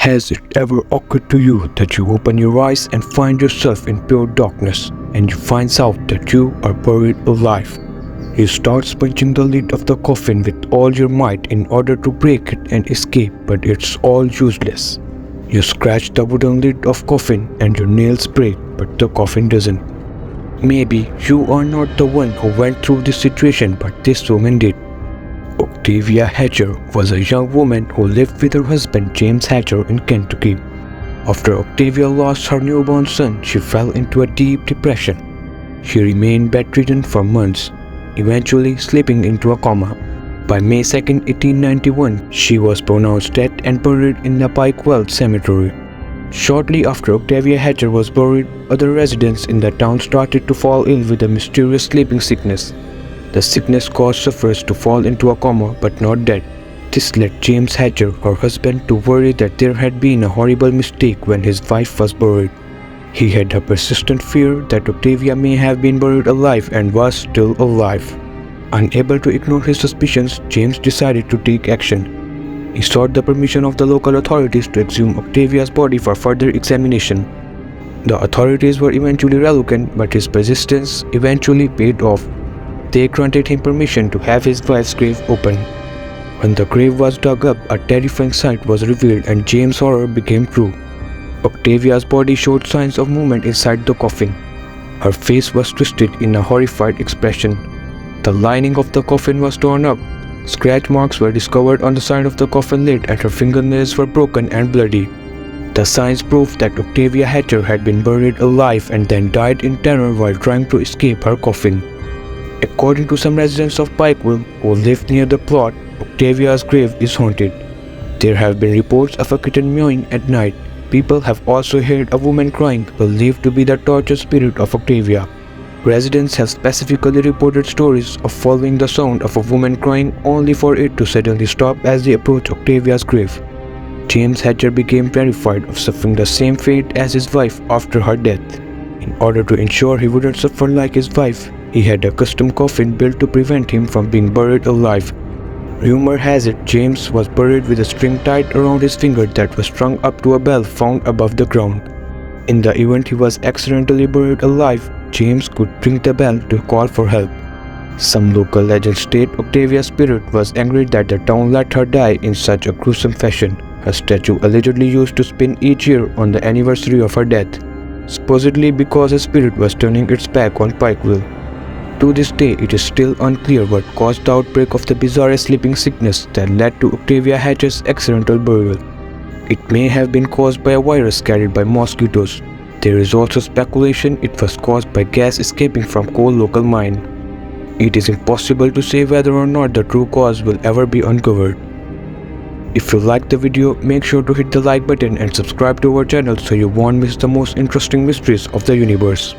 Has it ever occurred to you that you open your eyes and find yourself in pure darkness, and you find out that you are buried alive? You start punching the lid of the coffin with all your might in order to break it and escape, but it's all useless. You scratch the wooden lid of coffin and your nails break, but the coffin doesn't. Maybe you are not the one who went through this situation, but this woman did. Octavia Hatcher was a young woman who lived with her husband James Hatcher in Kentucky. After Octavia lost her newborn son, she fell into a deep depression. She remained bedridden for months, eventually slipping into a coma. By May 2, 1891, she was pronounced dead and buried in the Pikewell Cemetery. Shortly after Octavia Hatcher was buried, other residents in the town started to fall ill with a mysterious sleeping sickness. The sickness caused sufferers to fall into a coma but not dead. This led James Hatcher, her husband, to worry that there had been a horrible mistake when his wife was buried. He had a persistent fear that Octavia may have been buried alive and was still alive. Unable to ignore his suspicions, James decided to take action. He sought the permission of the local authorities to exhume Octavia's body for further examination. The authorities were eventually reluctant, but his persistence eventually paid off. They granted him permission to have his wife's grave opened. When the grave was dug up, a terrifying sight was revealed and James' horror became true. Octavia's body showed signs of movement inside the coffin. Her face was twisted in a horrified expression. The lining of the coffin was torn up. Scratch marks were discovered on the side of the coffin lid and her fingernails were broken and bloody. The signs proved that Octavia Hatcher had been buried alive and then died in terror while trying to escape her coffin. According to some residents of Pikeville who lived near the plot, Octavia's grave is haunted. There have been reports of a kitten meowing at night. People have also heard a woman crying, believed to be the tortured spirit of Octavia. Residents have specifically reported stories of following the sound of a woman crying only for it to suddenly stop as they approach Octavia's grave. James Hatcher became terrified of suffering the same fate as his wife after her death. In order to ensure he wouldn't suffer like his wife, he had a custom coffin built to prevent him from being buried alive. Rumor has it James was buried with a string tied around his finger that was strung up to a bell found above the ground. In the event he was accidentally buried alive, James could ring the bell to call for help. Some local legends state Octavia's spirit was angry that the town let her die in such a gruesome fashion. Her statue allegedly used to spin each year on the anniversary of her death, supposedly because her spirit was turning its back on Pikeville. To this day, it is still unclear what caused the outbreak of the bizarre sleeping sickness that led to Octavia Hatcher's accidental burial. It may have been caused by a virus carried by mosquitoes. There is also speculation it was caused by gas escaping from coal local mine. It is impossible to say whether or not the true cause will ever be uncovered. If you liked the video, make sure to hit the like button and subscribe to our channel so you won't miss the most interesting mysteries of the universe.